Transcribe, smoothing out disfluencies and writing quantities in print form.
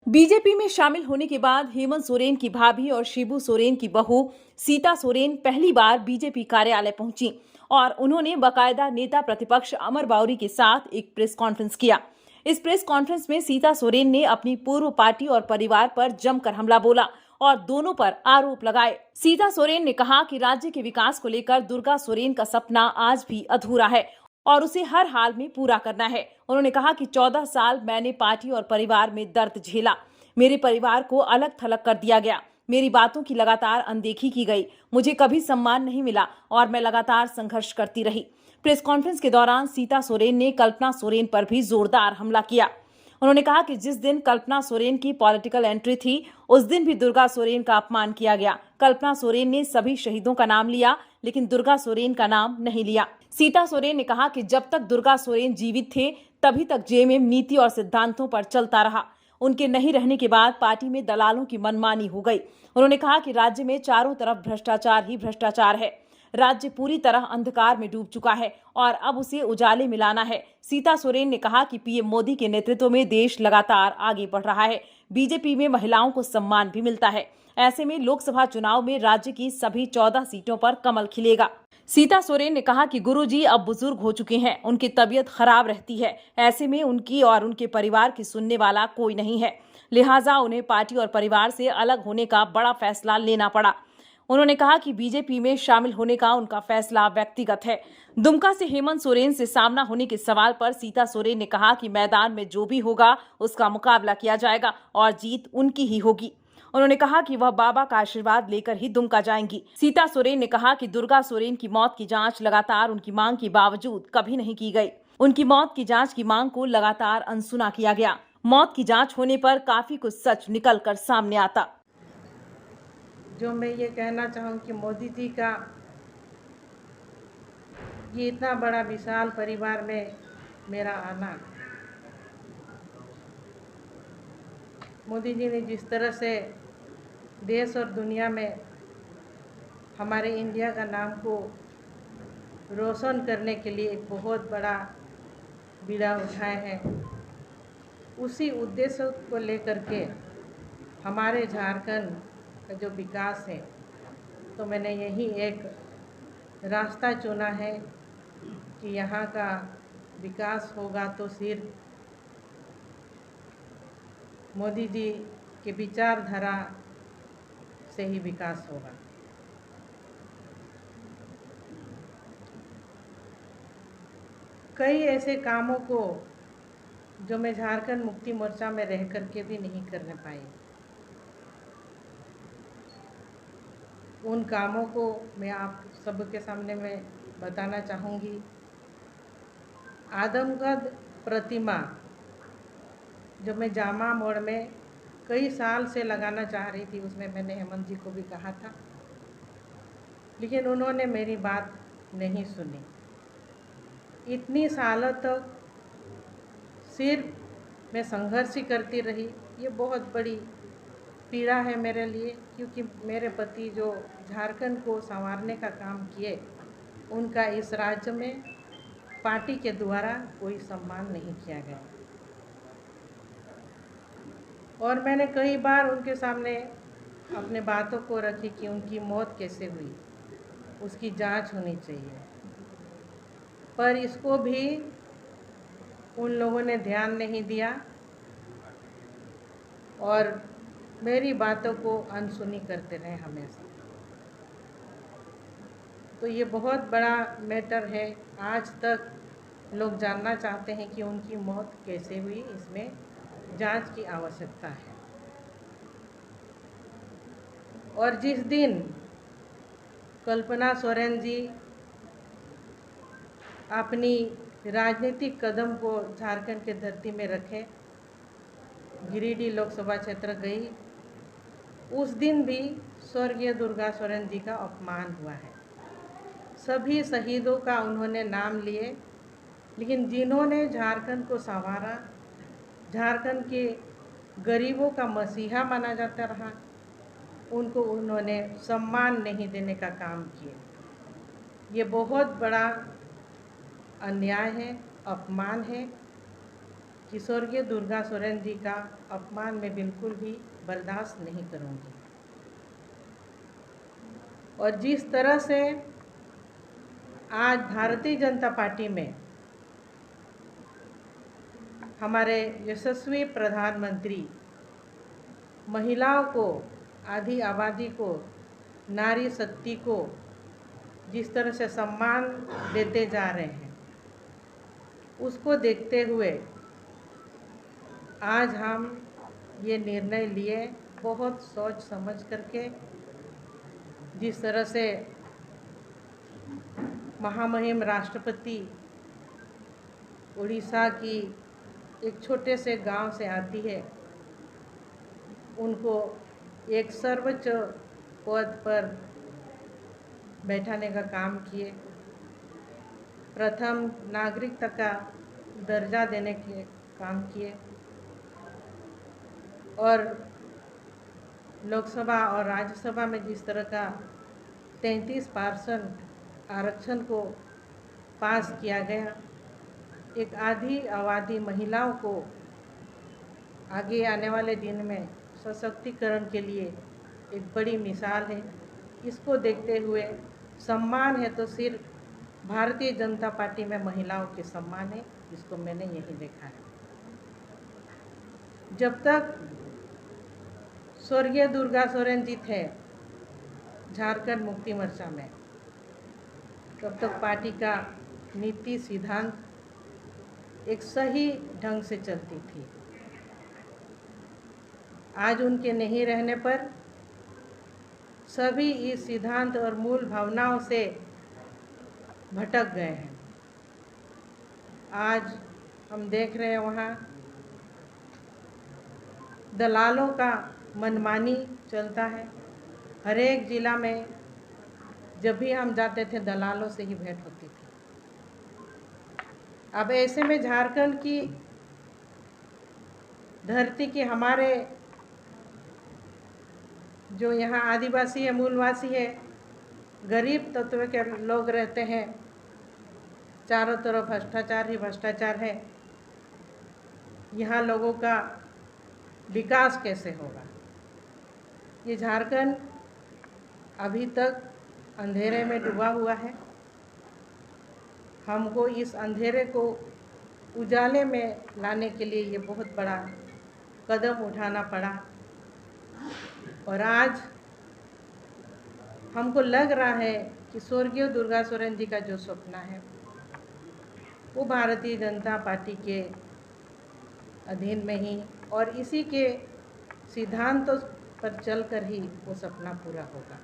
BJP में शामिल होने के बाद हेमंत सोरेन की भाभी और शिबू सोरेन की बहू सीता सोरेन पहली बार बीजेपी कार्यालय पहुंची और उन्होंने बाकायदा नेता प्रतिपक्ष अमर बाउरी के साथ एक प्रेस कॉन्फ्रेंस किया। इस प्रेस कॉन्फ्रेंस में सीता सोरेन ने अपनी पूर्व पार्टी और परिवार पर जमकर हमला बोला और दोनों पर आरोप लगाए। सीता सोरेन ने कहा कि राज्य के विकास को लेकर दुर्गा सोरेन का सपना आज भी अधूरा है और उसे हर हाल में पूरा करना है। उन्होंने कहा कि 14 साल मैंने पार्टी और परिवार में दर्द झेला। मेरे परिवार को अलग थलग कर दिया गया। मेरी बातों की लगातार अनदेखी की गई। मुझे कभी सम्मान नहीं मिला और मैं लगातार संघर्ष करती रही। प्रेस कॉन्फ्रेंस के दौरान सीता सोरेन ने कल्पना सोरेन पर भी जोरदार हमला किया। उन्होंने कहा कि जिस दिन कल्पना सोरेन की पॉलिटिकल एंट्री थी, उस दिन भी दुर्गा सोरेन का अपमान किया गया। कल्पना सोरेन ने सभी शहीदों का नाम लिया, लेकिन दुर्गा सोरेन का नाम नहीं लिया। सीता सोरेन ने कहा कि जब तक दुर्गा सोरेन जीवित थे, तभी तक जेएमएम नीति और सिद्धांतों पर चलता रहा। उनके नहीं रहने के बाद पार्टी में दलालों की मनमानी हो गई। उन्होंने कहा कि राज्य में चारों तरफ भ्रष्टाचार ही भ्रष्टाचार है। राज्य पूरी तरह अंधकार में डूब चुका है और अब उसे उजाले में लाना है। सीता सोरेन ने कहा कि पीएम मोदी के नेतृत्व में देश लगातार आगे बढ़ रहा है। बीजेपी में महिलाओं को सम्मान भी मिलता है। ऐसे में लोकसभा चुनाव में राज्य की सभी 14 सीटों पर कमल खिलेगा। सीता सोरेन ने कहा कि गुरुजी अब बुजुर्ग हो चुके हैं, उनकी तबीयत खराब रहती है। ऐसे में उनकी और उनके परिवार की सुनने वाला कोई नहीं है, लिहाजा उन्हें पार्टी और परिवार से अलग होने का बड़ा फैसला लेना पड़ा। उन्होंने कहा कि बीजेपी में शामिल होने का उनका फैसला व्यक्तिगत है। दुमका से हेमंत सोरेन से सामना होने के सवाल पर सीता सोरेन ने कहा कि मैदान में जो भी होगा उसका मुकाबला किया जाएगा और जीत उनकी ही होगी। उन्होंने कहा कि वह बाबा का आशीर्वाद लेकर ही दुमका जाएंगी। सीता सोरेन ने कहा कि दुर्गा सोरेन की मौत की जांच लगातार उनकी मांग के बावजूद कभी नहीं की गई। उनकी मौत की जांच की मांग को लगातार अनसुना किया गया। मौत की जांच होने पर काफी कुछ सच निकल कर सामने आता। जो मैं ये कहना चाहूँ कि मोदी जी का ये इतना बड़ा विशाल परिवार में मेरा आना, मोदी जी ने जिस तरह से देश और दुनिया में हमारे इंडिया का नाम को रोशन करने के लिए एक बहुत बड़ा बीड़ा उठाए हैं, उसी उद्देश्य को लेकर के हमारे झारखंड का जो विकास है, तो मैंने यही एक रास्ता चुना है कि यहाँ का विकास होगा तो सिर्फ मोदी जी के विचारधारा से ही विकास होगा। कई ऐसे कामों को जो मैं झारखंड मुक्ति मोर्चा में रह करके भी नहीं करने पाई, उन कामों को मैं आप सबके सामने में बताना चाहूँगी। आदमगढ़ प्रतिमा जो मैं जामा मोड़ में कई साल से लगाना चाह रही थी, उसमें मैंने हेमंत जी को भी कहा था, लेकिन उन्होंने मेरी बात नहीं सुनी। इतनी सालों तक सिर्फ मैं संघर्ष ही करती रही। ये बहुत बड़ी पीड़ा है मेरे लिए, क्योंकि मेरे पति जो झारखंड को संवारने का काम किए, उनका इस राज्य में पार्टी के द्वारा कोई सम्मान नहीं किया गया। और मैंने कई बार उनके सामने अपने बातों को रखी कि उनकी मौत कैसे हुई, उसकी जांच होनी चाहिए, पर इसको भी उन लोगों ने ध्यान नहीं दिया और मेरी बातों को अनसुनी करते रहे हमेशा। तो ये बहुत बड़ा मैटर है। आज तक लोग जानना चाहते हैं कि उनकी मौत कैसे हुई, इसमें जांच की आवश्यकता है। और जिस दिन कल्पना सोरेन जी अपनी राजनीतिक कदम को झारखंड के धरती में रखे, गिरिडीह लोकसभा क्षेत्र गई, उस दिन भी स्वर्गीय दुर्गा सोरेन जी का अपमान हुआ है। सभी शहीदों का उन्होंने नाम लिए, लेकिन जिन्होंने झारखंड को संवारा, झारखंड के गरीबों का मसीहा माना जाता रहा, उनको उन्होंने सम्मान नहीं देने का काम किया। ये बहुत बड़ा अन्याय है, अपमान है कि स्वर्गीय दुर्गा सोरेन जी का अपमान मैं बिल्कुल भी बर्दाश्त नहीं करूंगी। और जिस तरह से आज भारतीय जनता पार्टी में हमारे यशस्वी प्रधानमंत्री महिलाओं को, आधी आबादी को, नारी शक्ति को जिस तरह से सम्मान देते जा रहे हैं, उसको देखते हुए आज हम ये निर्णय लिए, बहुत सोच समझ करके। जिस तरह से महामहिम राष्ट्रपति उड़ीसा की एक छोटे से गांव से आती है, उनको एक सर्वोच्च पद पर बैठाने का काम किए, प्रथम नागरिकता का दर्जा देने के काम किए, और लोकसभा और राज्यसभा में जिस तरह का 33% आरक्षण को पास किया गया, एक आधी आबादी महिलाओं को आगे आने वाले दिन में सशक्तिकरण के लिए एक बड़ी मिसाल है। इसको देखते हुए सम्मान है तो सिर्फ भारतीय जनता पार्टी में महिलाओं के सम्मान है, इसको मैंने यही देखा है। जब तक स्वर्गीय दुर्गा सोरेन जी थे झारखंड मुक्ति मोर्चा में, तब तक पार्टी का नीति सिद्धांत एक सही ढंग से चलती थी। आज उनके नहीं रहने पर सभी इस सिद्धांत और मूल भावनाओं से भटक गए हैं। आज हम देख रहे हैं वहाँ दलालों का मनमानी चलता है। हर एक जिला में जब भी हम जाते थे दलालों से ही भेंट होती थी। अब ऐसे में झारखंड की धरती के हमारे जो यहाँ आदिवासी है, मूलवासी है, गरीब तत्व के लोग रहते हैं, चारों तरफ भ्रष्टाचार ही भ्रष्टाचार है। यहाँ लोगों का विकास कैसे होगा? ये झारखंड अभी तक अंधेरे में डूबा हुआ है। हमको इस अंधेरे को उजाले में लाने के लिए ये बहुत बड़ा कदम उठाना पड़ा, और आज हमको लग रहा है कि स्वर्गीय दुर्गा सोरेन जी का जो सपना है वो भारतीय जनता पार्टी के अधीन में ही और इसी के सिद्धांतों पर चलकर ही वो सपना पूरा होगा।